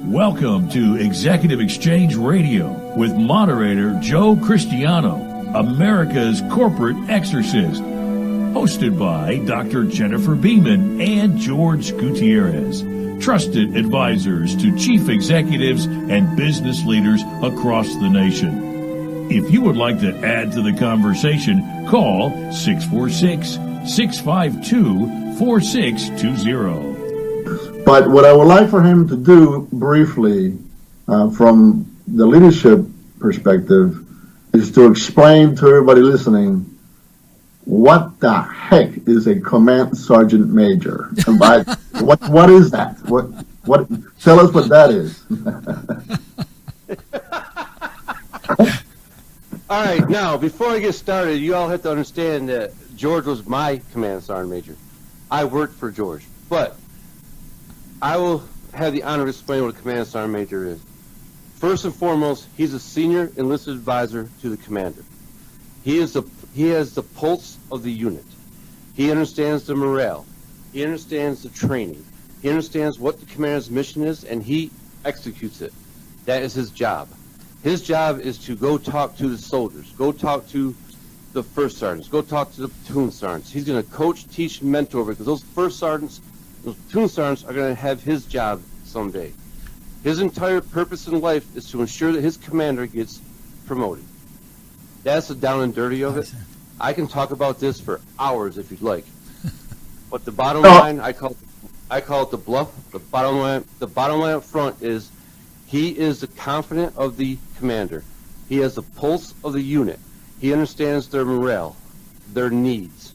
Welcome to Executive Exchange Radio with moderator Joe Cristiano, America's corporate exorcist. Hosted by Dr. Jennifer Beeman and George Gutierrez, trusted advisors to chief executives and business leaders across the nation. If you would like to add to the conversation, call 646-652-4620. But what I would like for him to do briefly, from the leadership perspective, is to explain to everybody listening what the heck is a command sergeant major. And by, what is that? What? Tell us what that is. All right, now before I get started, you all have to understand that George was my command sergeant major. I worked for George, but I will have the honor of explaining what a command sergeant major is. First and foremost, he's a senior enlisted advisor to the commander. He has the pulse of the unit. He understands the morale. He understands the training. He understands what the commander's mission is, and he executes it. That is his job. His job is to go talk to the soldiers, go talk to the first sergeants, go talk to the platoon sergeants. He's going to coach, teach, and mentor, because those first sergeants, those platoon sergeants are going to have his job someday. His entire purpose in life is to ensure that his commander gets promoted. That's the down and dirty of it. I can talk about this for hours if you'd like. But the bottom line, I call it the bluff. The bottom line up front is he is the confidant of the commander. He has the pulse of the unit. He understands their morale, their needs.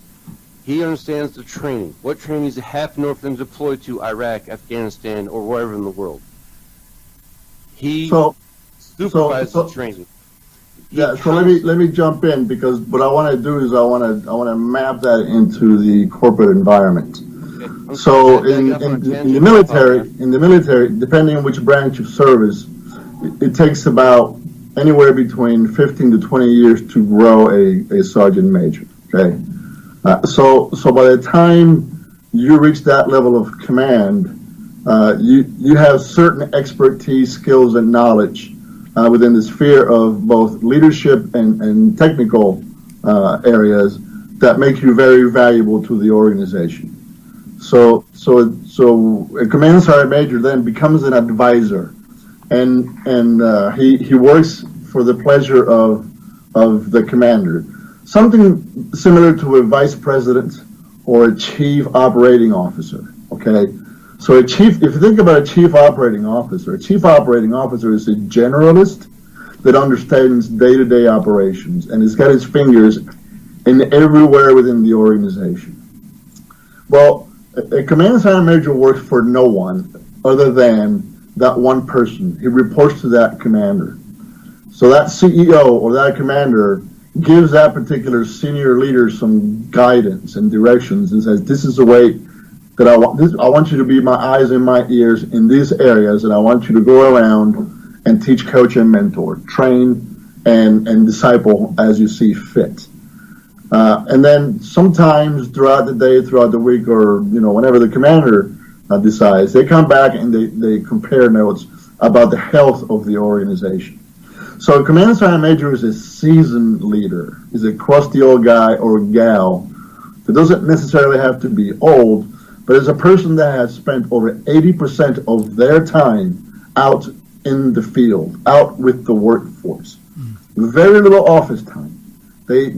He understands the training, what trainings have in order for them to deploy to Iraq, Afghanistan, or wherever in the world. He supervises the training. Yeah, so let me jump in, because what I want to do is I want to map that into the corporate environment. Okay. So in the military, depending on which branch of service, it takes about anywhere between 15 to 20 years to grow a sergeant major. Okay, so by the time you reach that level of command, you have certain expertise, skills, and knowledge within the sphere of both leadership and technical areas that make you very valuable to the organization. So a command sergeant major then becomes an advisor, and he works for the pleasure of the commander. Something similar to a vice president or a chief operating officer. Okay. So if you think about a chief operating officer is a generalist that understands day-to-day operations and has got his fingers in everywhere within the organization. Well, a command sergeant major works for no one other than that one person. He reports to that commander. So that CEO or that commander gives that particular senior leader some guidance and directions and says, this is the way that I want you to be my eyes and my ears in these areas, and I want you to go around and teach, coach, and mentor, train, and disciple as you see fit. And then sometimes throughout the day, throughout the week, or whenever the commander decides, they come back and they compare notes about the health of the organization. So a command sergeant major is a seasoned leader, is a crusty old guy or gal that doesn't necessarily have to be old, but as a person that has spent over 80% of their time out in the field, out with the workforce, very little office time. They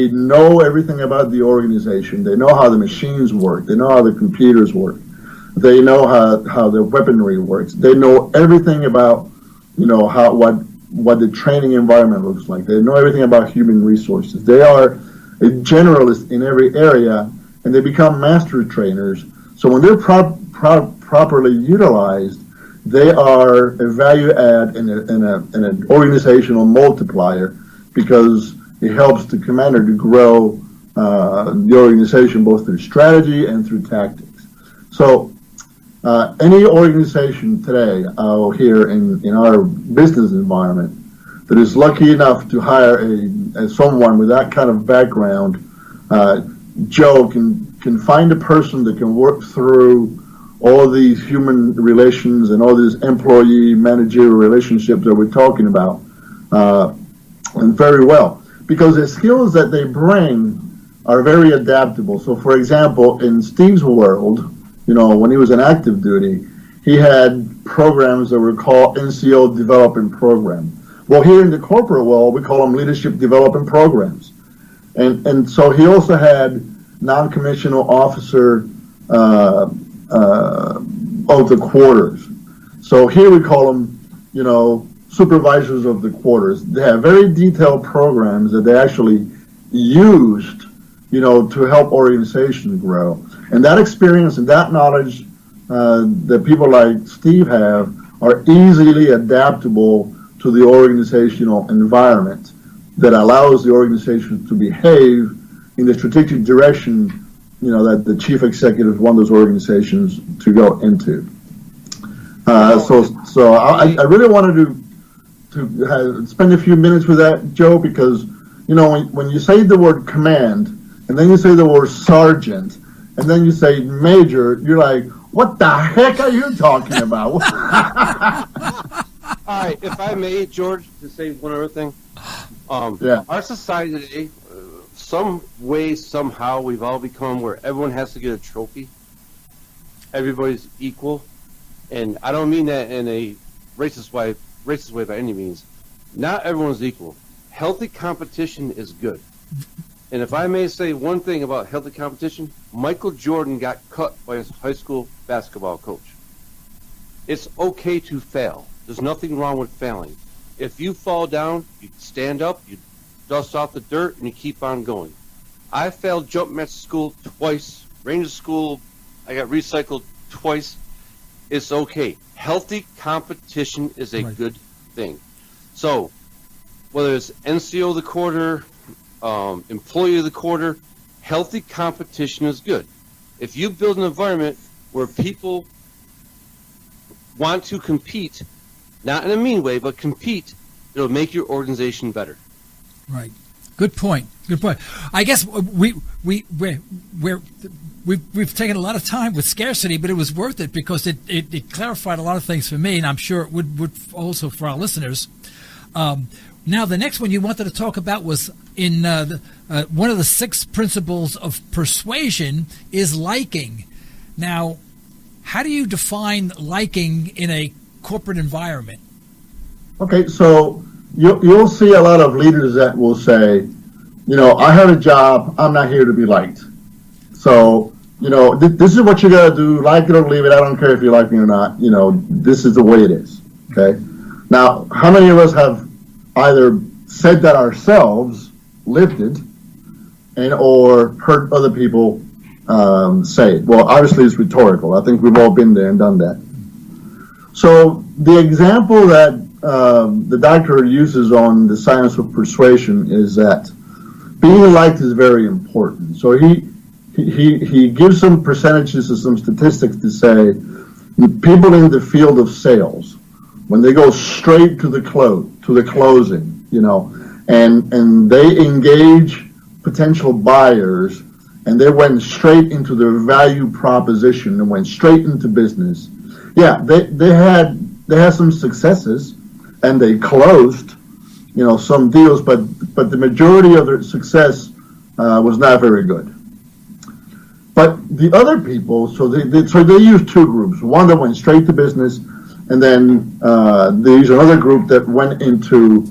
know everything about the organization. They know how the machines work. They know how the computers work. They know how the weaponry works. They know everything about what the training environment looks like. They know everything about human resources. They are a generalist in every area, and they become master trainers. So when they're properly utilized, they are a value add and an organizational multiplier, because it helps the commander to grow the organization both through strategy and through tactics. So any organization today here in our business environment that is lucky enough to hire someone with that kind of background, Joe can find a person that can work through all these human relations and all these employee managerial relationships that we're talking about, and very well, because the skills that they bring are very adaptable. So, for example, in Steve's world, when he was in active duty, he had programs that were called NCO development program. Well, here in the corporate world, we call them leadership development programs. And so he also had non-commissioned officer of the quarters. So here we call them, supervisors of the quarters. They have very detailed programs that they actually used, to help organizations grow. And that experience and that knowledge that people like Steve have are easily adaptable to the organizational environment that allows the organization to behave in the strategic direction, that the chief executive want those organizations to go into. So I really wanted to spend a few minutes with that, Joe, because when you say the word command, and then you say the word sergeant, and then you say major, you're like, what the heck are you talking about? All right, if I may, George, to say one other thing. Our society today, some way, somehow, we've all become where everyone has to get a trophy. Everybody's equal. And I don't mean that in a racist way by any means. Not everyone's equal. Healthy competition is good. And if I may say one thing about healthy competition, Michael Jordan got cut by his high school basketball coach. It's okay to fail. There's nothing wrong with failing. If you fall down, you stand up, you dust off the dirt, and you keep on going. I failed jump match school twice. Ranger school, I got recycled twice. It's okay. Healthy competition is a good thing. So, whether it's NCO of the quarter, employee of the quarter, healthy competition is good. If you build an environment where people want to compete, not in a mean way, but compete, it'll make your organization better. Right. Good point. Good point. I guess we've taken a lot of time with scarcity, but it was worth it because it clarified a lot of things for me, and I'm sure it would also for our listeners. Now, the next one you wanted to talk about was in one of the 6 principles of persuasion is liking. Now, how do you define liking in a corporate environment? Okay, so you'll see a lot of leaders that will say, I have a job, I'm not here to be liked. So, this is what you got to do, like it or leave it, I don't care if you like me or not, this is the way it is, okay? Now, how many of us have either said that ourselves, lived it, or heard other people say it? Well, obviously it's rhetorical. I think we've all been there and done that. So the example that the doctor uses on the science of persuasion is that being liked is very important. So he gives some percentages and some statistics to say people in the field of sales, when they go straight to the closing, and they engage potential buyers, and they went straight into their value proposition and went straight into business. Yeah, they had some successes, and they closed, some deals, but the majority of their success was not very good. But the other people, so they used 2 groups. One that went straight to business, and then they used another group that went into,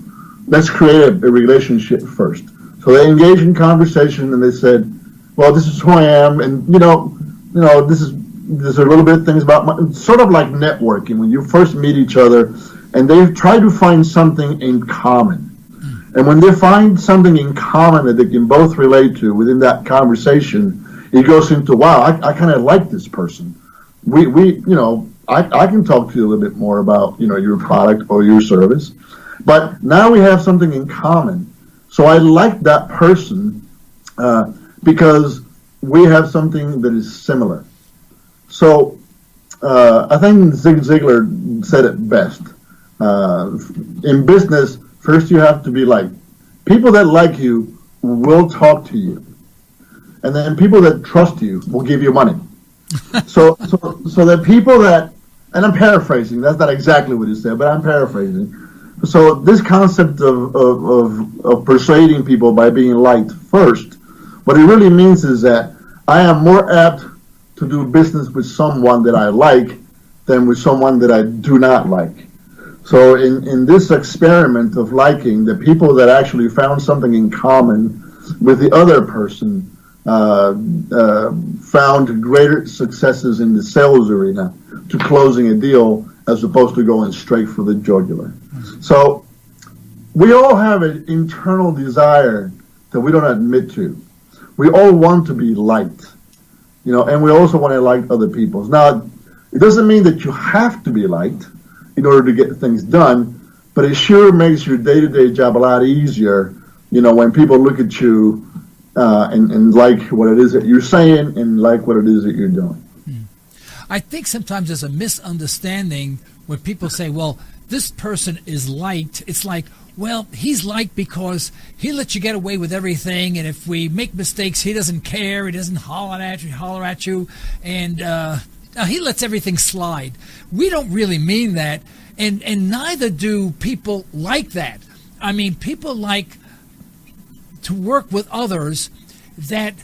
let's create a relationship first. So they engaged in conversation, and they said, well, this is who I am, and there's a little bit of things about sort of like networking when you first meet each other, and they try to find something in common. And when they find something in common that they can both relate to within that conversation, it goes into, wow, I kind of like this person. I can talk to you a little bit more about, your product or your service, but now we have something in common. So I like that person because we have something that is similar. So I think Zig Ziglar said it best. In business, first you have to be liked. People that like you will talk to you. And then people that trust you will give you money. So the people that, and I'm paraphrasing, that's not exactly what he said, but I'm paraphrasing. So this concept of persuading people by being liked first, what it really means is that I am more apt to do business with someone that I like than with someone that I do not like. So in this experiment of liking, the people that actually found something in common with the other person found greater successes in the sales arena to closing a deal as opposed to going straight for the jugular. So we all have an internal desire that we don't admit to. We all want to be liked, and we also want to like other people. Now, it doesn't mean that you have to be liked in order to get things done, but it sure makes your day-to-day job a lot easier, when people look at you and like what it is that you're saying and like what it is that you're doing. I think sometimes there's a misunderstanding when people say, well, this person is liked. It's like, well, he's liked because he lets you get away with everything, and if we make mistakes, he doesn't care. He doesn't holler at you, and he lets everything slide. We don't really mean that, and neither do people like that. I mean, people like to work with others that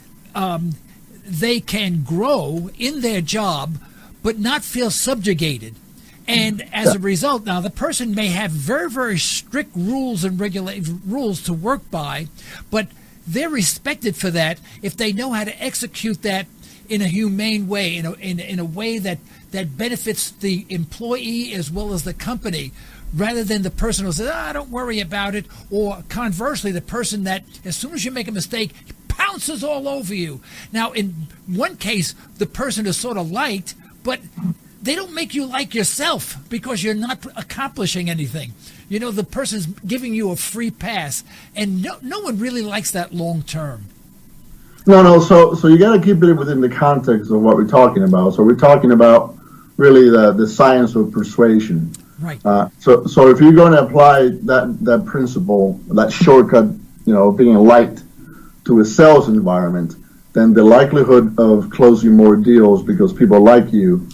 they can grow in their job but not feel subjugated. And as a result, now the person may have very, very strict rules and rules to work by, but they're respected for that if they know how to execute that in a humane way, in a way that benefits the employee as well as the company, rather than the person who says, don't worry about it, or conversely, the person that as soon as you make a mistake, pounces all over you. Now, in one case, the person is sort of liked, but they don't make you like yourself because you're not accomplishing anything. The person's giving you a free pass, and no one really likes that long term. No. So you got to keep it within the context of what we're talking about. So we're talking about really the science of persuasion. Right. So if you're going to apply that principle, that shortcut, being liked to a sales environment, then the likelihood of closing more deals because people like you,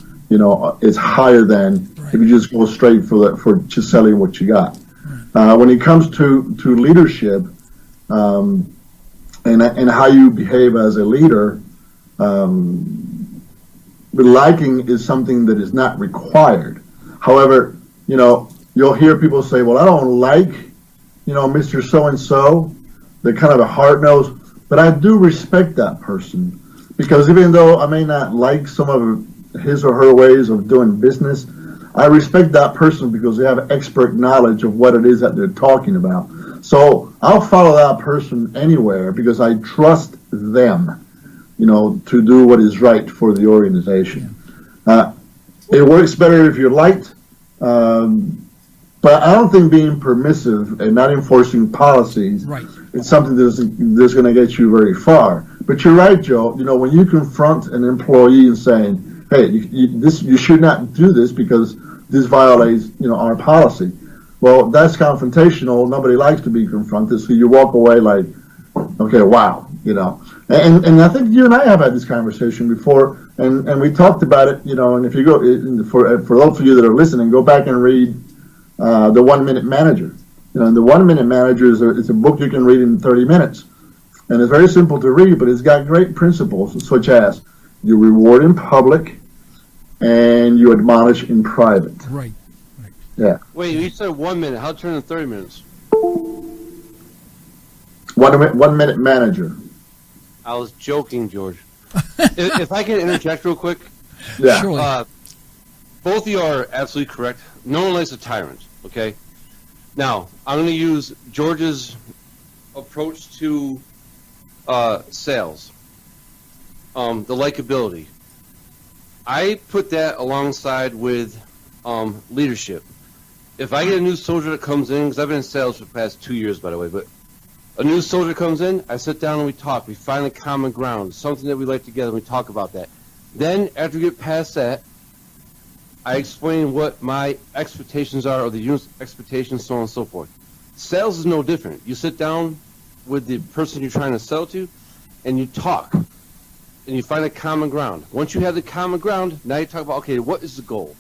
is higher than if you just go straight for just selling what you got. When it comes to leadership and how you behave as a leader, liking is something that is not required. However, you'll hear people say, well, I don't like, Mr. So-and-so. They're kind of a hard-nosed, but I do respect that person because even though I may not like some of his or her ways of doing business, I respect that person because they have expert knowledge of what it is that they're talking about. So I'll follow that person anywhere because I trust them, to do what is right for the organization. It works better if you're liked, but I don't think being permissive and not enforcing policies is something that's going to get you very far. But you're right, Joe. When you confront an employee and saying, hey, you should not do this because this violates, our policy. Well, that's confrontational. Nobody likes to be confronted, so you walk away like, okay, wow, And I think you and I have had this conversation before, and we talked about it, and if you go, for those of you that are listening, go back and read The 1 Minute Manager. And the 1 Minute Manager is a book you can read in 30 minutes. And it's very simple to read, but it's got great principles, such as you reward in public and you admonish in private. Right. Yeah. Wait, you said 1 minute. How'd it turn into 30 minutes? 1 Minute Manager. I was joking, George. if I can interject real quick. Yeah. Surely. Both of you are absolutely correct. No one likes a tyrant, okay? Now, I'm going to use George's approach to sales, the likability. I put that alongside with leadership. If I get a new soldier that comes in, because I've been in sales for the past 2 years, by the way, but a new soldier comes in, I sit down and we talk. We find a common ground, something that we like together, and we talk about that. Then, after we get past that, I explain what my expectations are, or the unit's expectations, so on and so forth. Sales is no different. You sit down with the person you're trying to sell to, and you talk. and you find a common ground. Once you have the common ground, now you talk about, okay, what is the goal?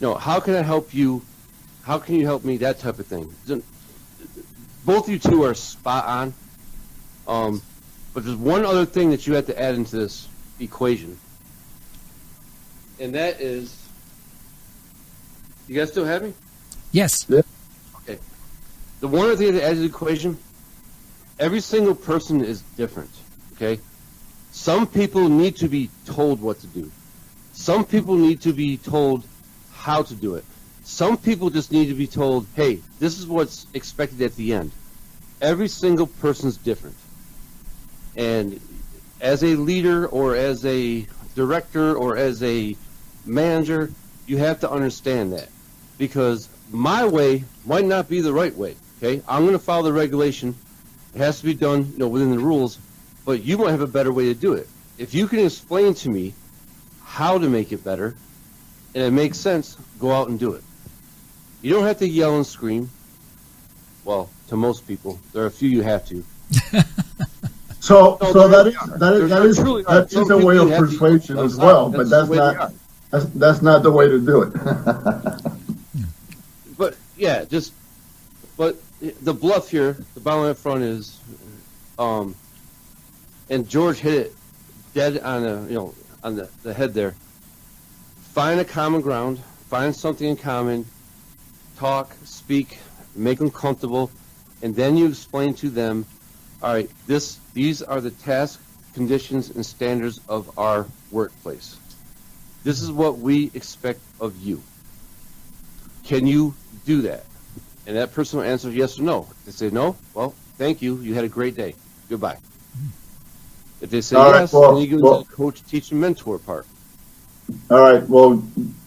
How can I help you? How can you help me? That type of thing. Both you two are spot on. But there's one other thing that you have to add into this equation. And that is, you guys still have me? Yes. Yeah. Okay. The one other thing to add to the equation, every single person is different, okay? Some people need to be told what to do. Some people need to be told how to do it. Some people just need to be told, hey, this is what's expected at the end. Every single person's different. And as a leader or as a director or as a manager, you have to understand that. Because my way might not be the right way, okay? I'm going to follow the regulation. It has to be done, within the rules, but you might have a better way to do it. If you can explain to me how to make it better, and it makes sense, go out and do it. You don't have to yell and scream. Well, to most people. There are a few you have to. So that is a way of persuasion as well, but that's not the way to do it. But yeah, but the bluff here, the bottom up front is, and George hit it dead on the head there. Find a common ground, find something in common, talk, speak, make them comfortable, and then you explain to them, all right, these are the tasks, conditions, and standards of our workplace. This is what we expect of you. Can you do that? And that person will answer yes or no. If they say no, well, thank you. You had a great day. Goodbye. If they say yes, then you go to the coach, teach, and mentor part. All right. Well,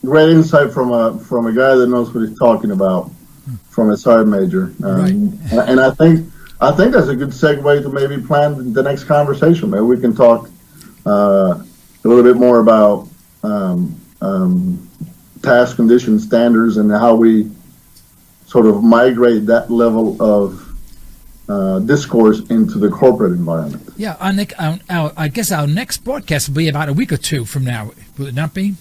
great insight from a guy that knows what he's talking about, from a sergeant major. Right. And I think that's a good segue to maybe plan the next conversation. Maybe we can talk a little bit more about task, conditions, standards, and how we sort of migrate that level of discourse into the corporate environment. Yeah, I guess our next broadcast will be about a week or two from now. Will it not be?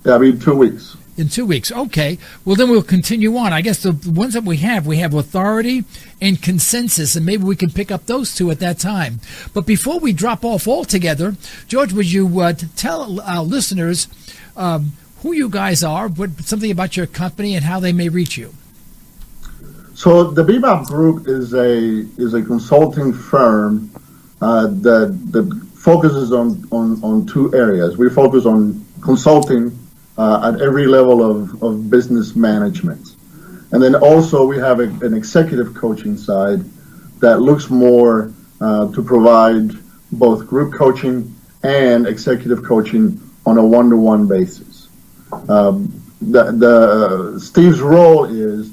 Yeah, it'll be 2 weeks. In 2 weeks. Okay. Well, then we'll continue on. I guess the ones that we have authority and consensus, and maybe we can pick up those two at that time. But before we drop off altogether, George, would you tell our listeners who you guys are, something about your company, and how they may reach you? So the BMOC Group is a consulting firm that focuses on two areas. We focus on consulting at every level of business management. And then also we have an executive coaching side that looks more to provide both group coaching and executive coaching on a one-to-one basis. Steve's role is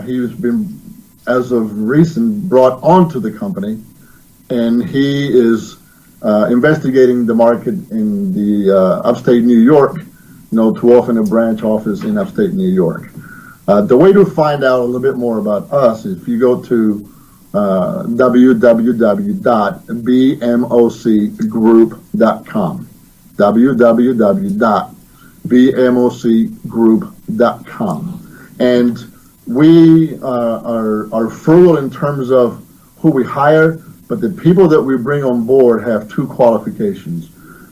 he's been, as of recent, brought onto the company, and he is investigating the market in the upstate New York, to open a branch office in upstate New York. The way to find out a little bit more about us is if you go to www.bmocgroup.com, www.bmocgroup.com. And we are frugal in terms of who we hire, but the people that we bring on board have two qualifications.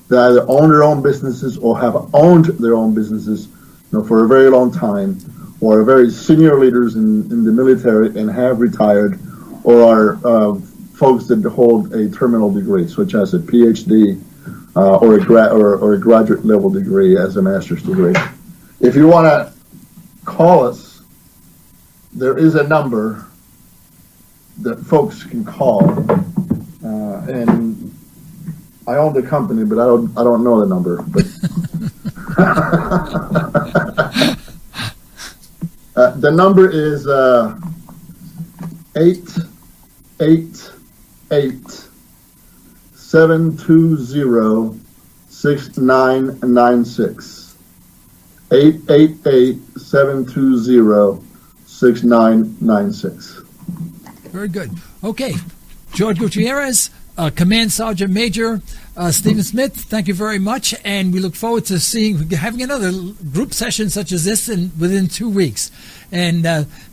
They either own their own businesses or have owned their own businesses for a very long time, or are very senior leaders in the military and have retired, or are folks that hold a terminal degree, such as a PhD or a graduate level degree as a master's degree. If you want to call us, there is a number that folks can call, and I own the company, but I don't know the number. But the number is 888-720-6996. 888-720-6996. Very good. Okay. George Gutierrez, Command Sergeant Major Stephen Smith, thank you very much, and we look forward to having another group session such as this within 2 weeks. And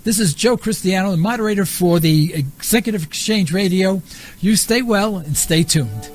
this is Joe Cristiano, the moderator for the Executive Exchange Radio. You stay well and stay tuned.